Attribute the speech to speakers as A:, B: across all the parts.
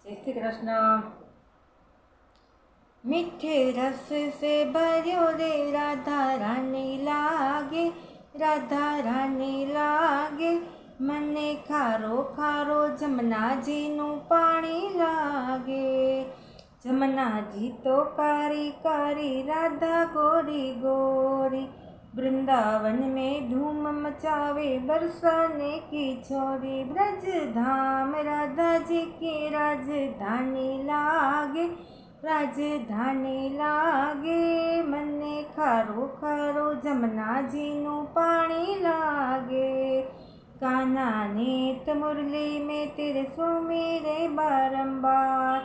A: जय श्री कृष्ण। मीठे रस से भरियो रे राधा रानी लागे, राधा रानी लागे। मने खारो खारो जमुना जी नु पाणी लागे। जमुना जी तो कारी कारी, राधा गोरी गोरी। वृंदावन में धूम मचावे बरसाने की छोरी। ब्रज धाम राधा जी की राजधानी लागे, राजधानी लागे। मने खारो खारो जमुना जी नु पाणी लागे। कान्हा नेत मुरली में तेरे सुमेरे बारंबार।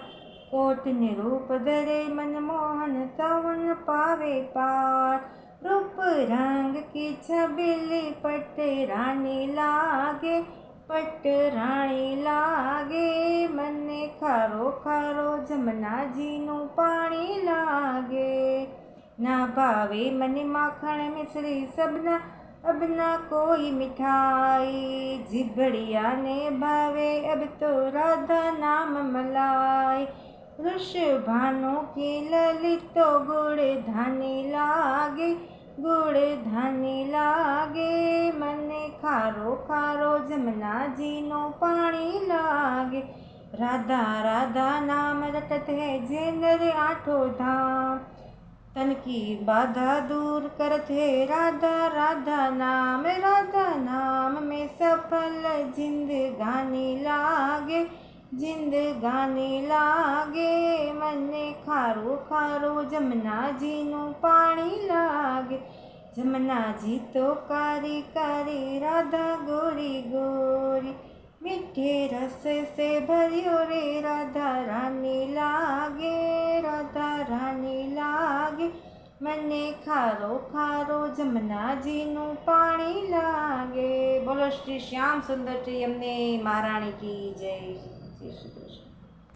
A: कोट निरूप धरे मनमोहन तवन पावे पार। रूप रंग की छबिली पट रानी लागे, पट रानी लागे। मने खारो खारो जमुना जी नु पाणी लागे। ना भावे मने माखण मिश्री सबना, अब ना कोई मिठाई। जिभड़िया ने भावे अब तो राधा नाम मलाई। वृषभानु की ललितो गुड़ धानी लागे, गुड़ धानी लागे। मने खारो खारो जमुना जी नो पाणी लागे। राधा राधा नाम रटत है जे नर आठो धाम। तन की बाधा दूर करत है राधा राधा नाम। राधा नाम में सफल जिंदगानी लागे, जिंदगानी लागे। मने खारो खारो जमुना जी नु पाणी लागे। जमुना जी तो कारी कारी, राधा गोरी गोरी। मीठे रस से भरियो रे राधा रानी लागे, राधा रानी लागे। मने खारो खारो जमुना जी नु पाणी लागे। बोलो श्री श्याम सुंदर प्रियमने महारानी की जय। जय श्री कृष्ण।